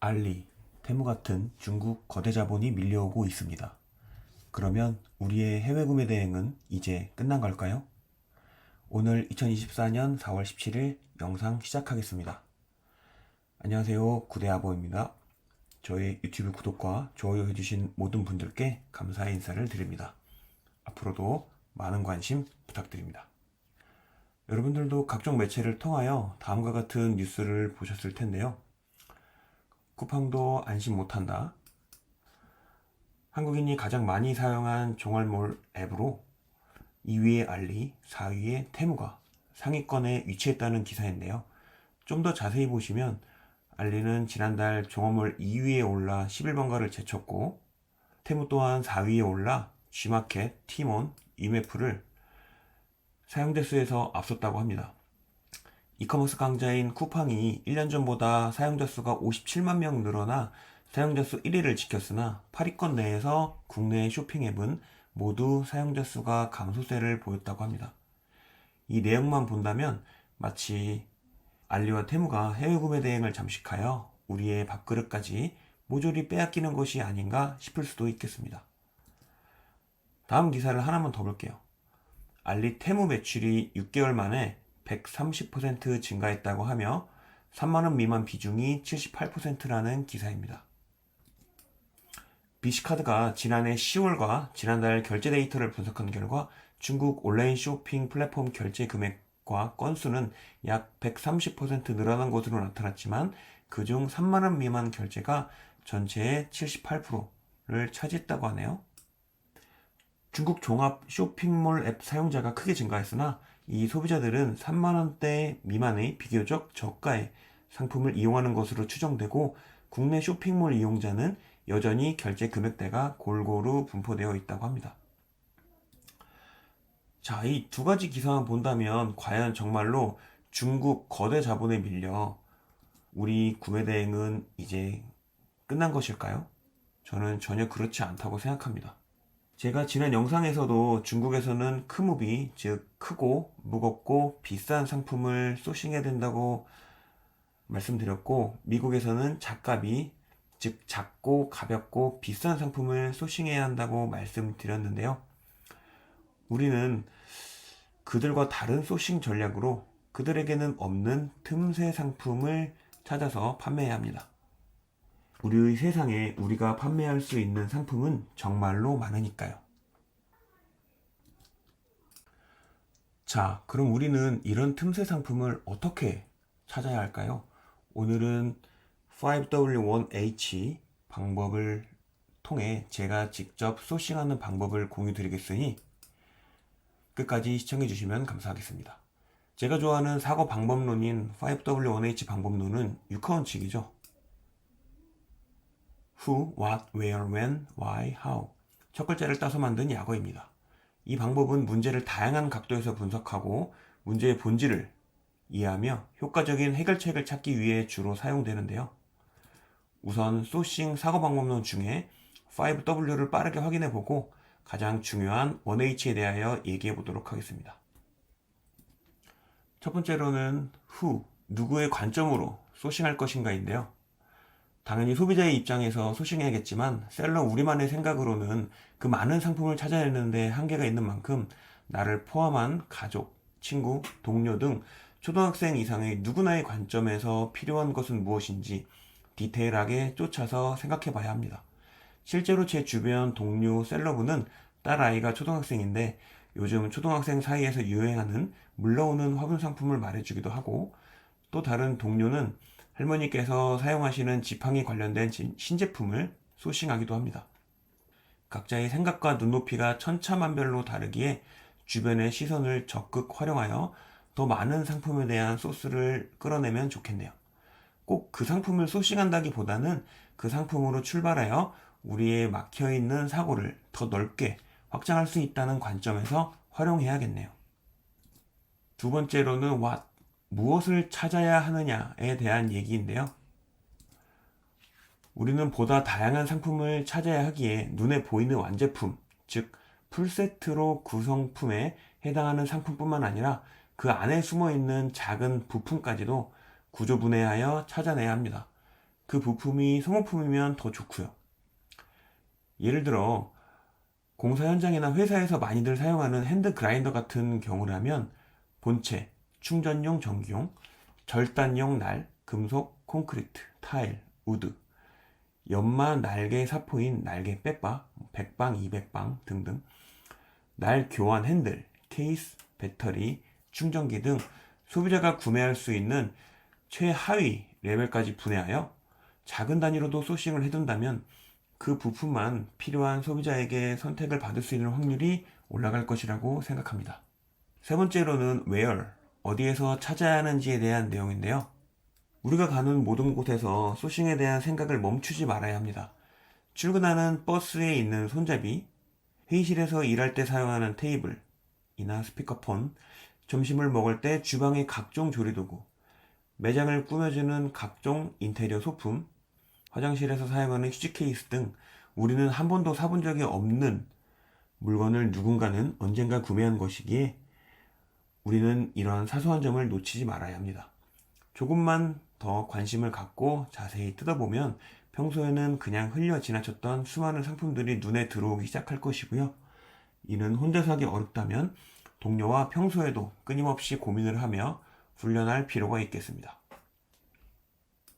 알리, 테무 같은 중국 거대 자본이 밀려오고 있습니다. 그러면 우리의 해외 구매 대행은 이제 끝난 걸까요? 오늘 2024년 4월 17일 영상 시작하겠습니다. 안녕하세요. 구대아보입니다. 저의 유튜브 구독과 좋아요 해주신 모든 분들께 감사의 인사를 드립니다. 앞으로도 많은 관심 부탁드립니다. 여러분들도 각종 매체를 통하여 다음과 같은 뉴스를 보셨을 텐데요. 쿠팡도 안심 못한다. 한국인이 가장 많이 사용한 종알몰 앱으로 2위의 알리, 4위의 테무가 상위권에 위치했다는 기사인데요. 좀 더 자세히 보시면 알리는 지난달 종알몰 2위에 올라 11번가를 제쳤고, 테무 또한 4위에 올라 G마켓, 티몬, 이메프를 사용자 수에서 앞섰다고 합니다. 이커머스 강자인 쿠팡이 1년 전보다 사용자 수가 57만 명 늘어나 사용자 수 1위를 지켰으나 8위권 내에서 국내 쇼핑 앱은 모두 사용자 수가 감소세를 보였다고 합니다. 이 내용만 본다면 마치 알리와 테무가 해외 구매 대행을 잠식하여 우리의 밥그릇까지 모조리 빼앗기는 것이 아닌가 싶을 수도 있겠습니다. 다음 기사를 하나만 더 볼게요. 알리 테무 매출이 6개월 만에 130% 증가했다고 하며 3만원 미만 비중이 78%라는 기사입니다. 비시카드가 지난해 10월과 지난달 결제 데이터를 분석한 결과 중국 온라인 쇼핑 플랫폼 결제 금액과 건수는 약 130% 늘어난 것으로 나타났지만 그중 3만원 미만 결제가 전체의 78%를 차지했다고 하네요. 중국 종합 쇼핑몰 앱 사용자가 크게 증가했으나 이 소비자들은 3만원대 미만의 비교적 저가의 상품을 이용하는 것으로 추정되고, 국내 쇼핑몰 이용자는 여전히 결제 금액대가 골고루 분포되어 있다고 합니다. 자, 이 두 가지 기사만 본다면 과연 정말로 중국 거대 자본에 밀려 우리 구매 대행은 이제 끝난 것일까요? 저는 전혀 그렇지 않다고 생각합니다. 제가 지난 영상에서도 중국에서는 크무비, 즉 크고 무겁고 비싼 상품을 소싱해야 된다고 말씀드렸고, 미국에서는 작가비, 즉 작고 가볍고 비싼 상품을 소싱해야 한다고 말씀드렸는데요. 우리는 그들과 다른 소싱 전략으로 그들에게는 없는 틈새 상품을 찾아서 판매해야 합니다. 우리의 세상에 우리가 판매할 수 있는 상품은 정말로 많으니까요. 자, 그럼 우리는 이런 틈새 상품을 어떻게 찾아야 할까요? 오늘은 5W1H 방법을 통해 제가 직접 소싱하는 방법을 공유 드리겠으니 끝까지 시청해 주시면 감사하겠습니다. 제가 좋아하는 사고 방법론인 5W1H 방법론은 육하원칙이죠. Who, What, Where, When, Why, How. 첫 글자를 따서 만든 약어입니다. 이 방법은 문제를 다양한 각도에서 분석하고 문제의 본질을 이해하며 효과적인 해결책을 찾기 위해 주로 사용되는데요. 우선 소싱 사고 방법론 중에 5W를 빠르게 확인해 보고 가장 중요한 1H에 대하여 얘기해 보도록 하겠습니다. 첫 번째로는 Who, 누구의 관점으로 소싱할 것인가인데요. 당연히 소비자의 입장에서 소싱해야겠지만 셀러 우리만의 생각으로는 그 많은 상품을 찾아내는데 한계가 있는 만큼 나를 포함한 가족, 친구, 동료 등 초등학생 이상의 누구나의 관점에서 필요한 것은 무엇인지 디테일하게 쫓아서 생각해 봐야 합니다. 실제로 제 주변 동료 셀러분은 딸아이가 초등학생인데 요즘 초등학생 사이에서 유행하는 물러오는 화분 상품을 말해주기도 하고, 또 다른 동료는 할머니께서 사용하시는 지팡이 관련된 신제품을 소싱하기도 합니다. 각자의 생각과 눈높이가 천차만별로 다르기에 주변의 시선을 적극 활용하여 더 많은 상품에 대한 소스를 끌어내면 좋겠네요. 꼭 그 상품을 소싱한다기보다는 그 상품으로 출발하여 우리의 막혀있는 사고를 더 넓게 확장할 수 있다는 관점에서 활용해야겠네요. 두 번째로는 what, 무엇을 찾아야 하느냐에 대한 얘기인데요. 우리는 보다 다양한 상품을 찾아야 하기에 눈에 보이는 완제품, 즉 풀세트로 구성품에 해당하는 상품뿐만 아니라 그 안에 숨어있는 작은 부품까지도 구조분해하여 찾아내야 합니다. 그 부품이 소모품이면 더 좋고요. 예를 들어 공사 현장이나 회사에서 많이들 사용하는 핸드 그라인더 같은 경우라면 본체, 충전용 전기용, 절단용 날, 금속, 콘크리트, 타일, 우드, 연마 날개 사포인 날개 빼빠, 100방, 200방 등등, 날 교환 핸들, 케이스, 배터리, 충전기 등 소비자가 구매할 수 있는 최하위 레벨까지 분해하여 작은 단위로도 소싱을 해둔다면 그 부품만 필요한 소비자에게 선택을 받을 수 있는 확률이 올라갈 것이라고 생각합니다. 세 번째로는 where, 어디에서 찾아야 하는지에 대한 내용인데요. 우리가 가는 모든 곳에서 소싱에 대한 생각을 멈추지 말아야 합니다. 출근하는 버스에 있는 손잡이, 회의실에서 일할 때 사용하는 테이블이나 스피커폰, 점심을 먹을 때 주방의 각종 조리도구, 매장을 꾸며주는 각종 인테리어 소품, 화장실에서 사용하는 휴지 케이스 등 우리는 한 번도 사본 적이 없는 물건을 누군가는 언젠가 구매한 것이기에 우리는 이런 사소한 점을 놓치지 말아야 합니다. 조금만 더 관심을 갖고 자세히 뜯어보면 평소에는 그냥 흘려 지나쳤던 수많은 상품들이 눈에 들어오기 시작할 것이고요. 이는 혼자서 하기 어렵다면 동료와 평소에도 끊임없이 고민을 하며 훈련할 필요가 있겠습니다.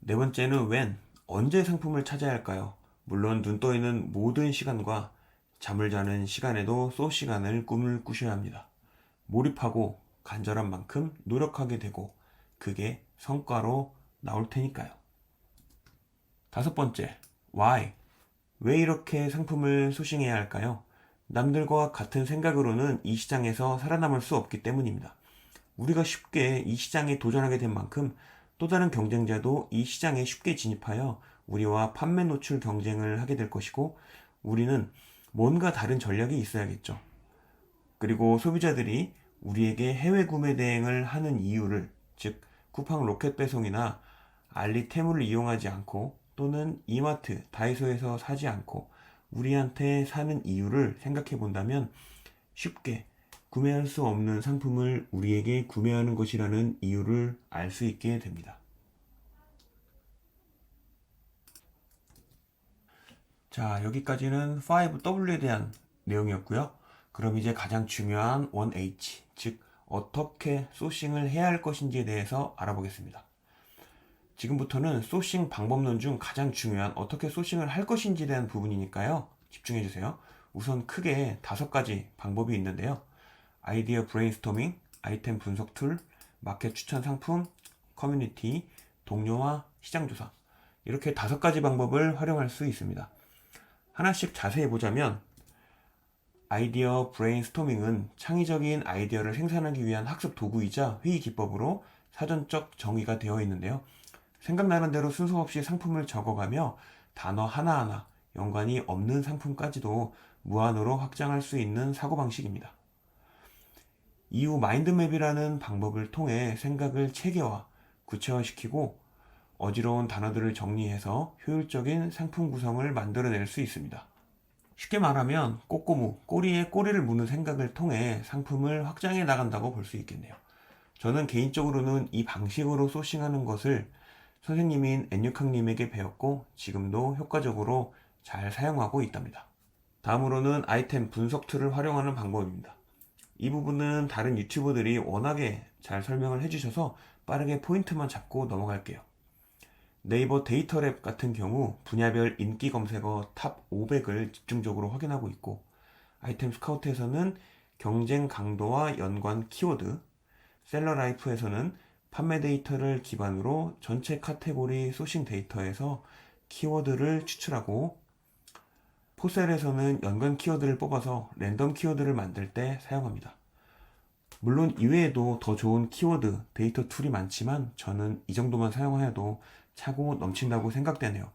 네 번째는 when, 언제 상품을 찾아야 할까요? 물론 눈 떠있는 모든 시간과 잠을 자는 시간에도 소시간을 꿈을 꾸셔야 합니다. 몰입하고 간절한 만큼 노력하게 되고 그게 성과로 나올 테니까요. 다섯 번째, why? 왜 이렇게 상품을 소싱해야 할까요? 남들과 같은 생각으로는 이 시장에서 살아남을 수 없기 때문입니다. 우리가 쉽게 이 시장에 도전하게 된 만큼 또 다른 경쟁자도 이 시장에 쉽게 진입하여 우리와 판매 노출 경쟁을 하게 될 것이고 우리는 뭔가 다른 전략이 있어야겠죠. 그리고 소비자들이 우리에게 해외 구매 대행을 하는 이유를, 즉 쿠팡 로켓 배송이나 알리테무를 이용하지 않고 또는 이마트, 다이소에서 사지 않고 우리한테 사는 이유를 생각해 본다면 쉽게 구매할 수 없는 상품을 우리에게 구매하는 것이라는 이유를 알 수 있게 됩니다. 자, 여기까지는 5W에 대한 내용이었고요. 그럼 이제 가장 중요한 1H, 즉 어떻게 소싱을 해야 할 것인지에 대해서 알아보겠습니다. 지금부터는 소싱 방법론 중 가장 중요한 어떻게 소싱을 할 것인지에 대한 부분이니까요. 집중해 주세요. 우선 크게 5가지 방법이 있는데요. 아이디어 브레인스토밍, 아이템 분석 툴, 마켓 추천 상품, 커뮤니티, 동료와 시장 조사. 이렇게 5가지 방법을 활용할 수 있습니다. 하나씩 자세히 보자면 아이디어 브레인스토밍은 창의적인 아이디어를 생산하기 위한 학습 도구이자 회의 기법으로 사전적 정의가 되어 있는데요. 생각나는 대로 순서 없이 상품을 적어가며 단어 하나하나 연관이 없는 상품까지도 무한으로 확장할 수 있는 사고방식입니다. 이후 마인드맵이라는 방법을 통해 생각을 체계화, 구체화시키고 어지러운 단어들을 정리해서 효율적인 상품 구성을 만들어낼 수 있습니다. 쉽게 말하면 꼬꼬무, 꼬리에 꼬리를 무는 생각을 통해 상품을 확장해 나간다고 볼 수 있겠네요. 저는 개인적으로는 이 방식으로 소싱하는 것을 선생님인 엔유캉님에게 배웠고 지금도 효과적으로 잘 사용하고 있답니다. 다음으로는 아이템 분석 툴을 활용하는 방법입니다. 이 부분은 다른 유튜버들이 워낙에 잘 설명을 해주셔서 빠르게 포인트만 잡고 넘어갈게요. 네이버 데이터랩 같은 경우 분야별 인기 검색어 탑 500을 집중적으로 확인하고 있고 아이템 스카우트에서는 경쟁 강도와 연관 키워드, 셀러라이프에서는 판매 데이터를 기반으로 전체 카테고리 소싱 데이터에서 키워드를 추출하고 포셀에서는 연관 키워드를 뽑아서 랜덤 키워드를 만들 때 사용합니다. 물론 이외에도 더 좋은 키워드 데이터 툴이 많지만 저는 이 정도만 사용하여도 차고 넘친다고 생각되네요.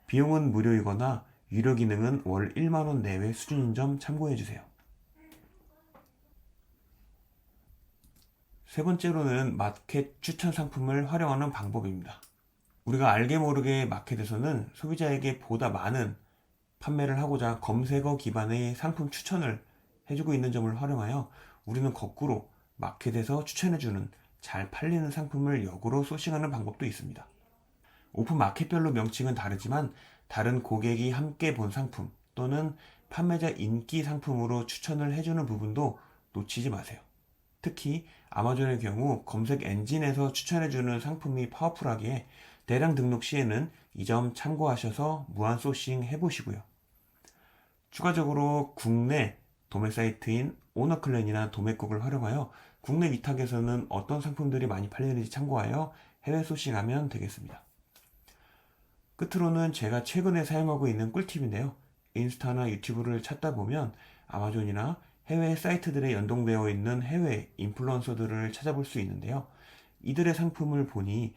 비용은 무료이거나 유료 기능은 월 1만원 내외 수준인 점 참고해주세요. 세 번째로는 마켓 추천 상품을 활용하는 방법입니다. 우리가 알게 모르게 마켓에서는 소비자에게 보다 많은 판매를 하고자 검색어 기반의 상품 추천을 해주고 있는 점을 활용하여 우리는 거꾸로 마켓에서 추천해주는 잘 팔리는 상품을 역으로 소싱하는 방법도 있습니다. 오픈 마켓별로 명칭은 다르지만 다른 고객이 함께 본 상품 또는 판매자 인기 상품으로 추천을 해주는 부분도 놓치지 마세요. 특히 아마존의 경우 검색 엔진에서 추천해주는 상품이 파워풀하기에 대량 등록 시에는 이 점 참고하셔서 무한 소싱 해보시고요. 추가적으로 국내 도매 사이트인 오너클랜이나 도매국을 활용하여 국내 위탁에서는 어떤 상품들이 많이 팔리는지 참고하여 해외 소싱하면 되겠습니다. 끝으로는 제가 최근에 사용하고 있는 꿀팁인데요. 인스타나 유튜브를 찾다 보면 아마존이나 해외 사이트들에 연동되어 있는 해외 인플루언서들을 찾아볼 수 있는데요. 이들의 상품을 보니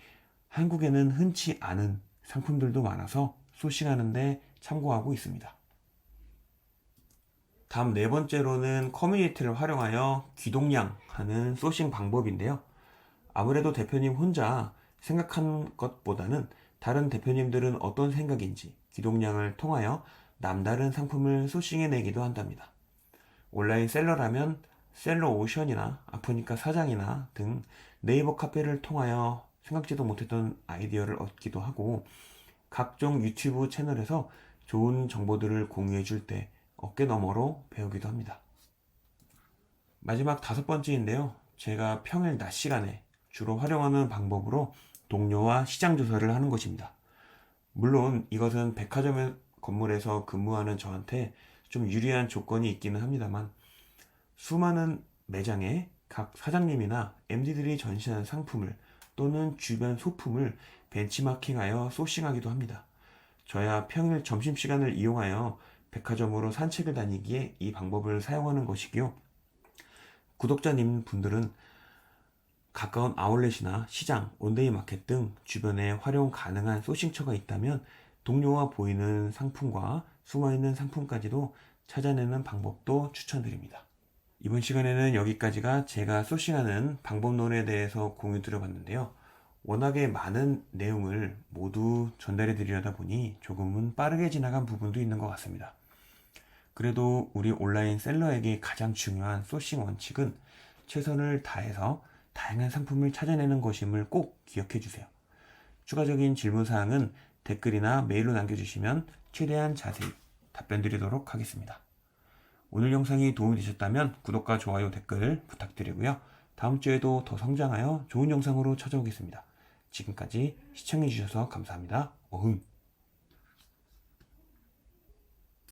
한국에는 흔치 않은 상품들도 많아서 소싱하는데 참고하고 있습니다. 다음 네 번째로는 커뮤니티를 활용하여 귀동냥하는 소싱 방법인데요. 아무래도 대표님 혼자 생각한 것보다는 다른 대표님들은 어떤 생각인지 귀동냥을 통하여 남다른 상품을 소싱해내기도 한답니다. 온라인 셀러라면 셀러오션이나 아프니까 사장이나 등 네이버 카페를 통하여 생각지도 못했던 아이디어를 얻기도 하고 각종 유튜브 채널에서 좋은 정보들을 공유해 줄 때 어깨너머로 배우기도 합니다. 마지막 다섯 번째인데요. 제가 평일 낮 시간에 주로 활용하는 방법으로 동료와 시장 조사를 하는 것입니다. 물론 이것은 백화점 건물에서 근무하는 저한테 좀 유리한 조건이 있기는 합니다만 수많은 매장에 각 사장님이나 MD들이 전시하는 상품을 또는 주변 소품을 벤치마킹하여 소싱하기도 합니다. 저야 평일 점심시간을 이용하여 백화점으로 산책을 다니기에 이 방법을 사용하는 것이고요. 구독자님 분들은 가까운 아울렛이나 시장, 온데이 마켓 등 주변에 활용 가능한 소싱처가 있다면 동료와 보이는 상품과 숨어있는 상품까지도 찾아내는 방법도 추천드립니다. 이번 시간에는 여기까지가 제가 소싱하는 방법론에 대해서 공유 드려봤는데요. 워낙에 많은 내용을 모두 전달해 드리려다 보니 조금은 빠르게 지나간 부분도 있는 것 같습니다. 그래도 우리 온라인 셀러에게 가장 중요한 소싱 원칙은 최선을 다해서 다양한 상품을 찾아내는 것임을 꼭 기억해 주세요. 추가적인 질문사항은 댓글이나 메일로 남겨주시면 최대한 자세히 답변 드리도록 하겠습니다. 오늘 영상이 도움이 되셨다면 구독과 좋아요, 댓글 부탁드리고요. 다음 주에도 더 성장하여 좋은 영상으로 찾아오겠습니다. 지금까지 시청해주셔서 감사합니다. 어흥.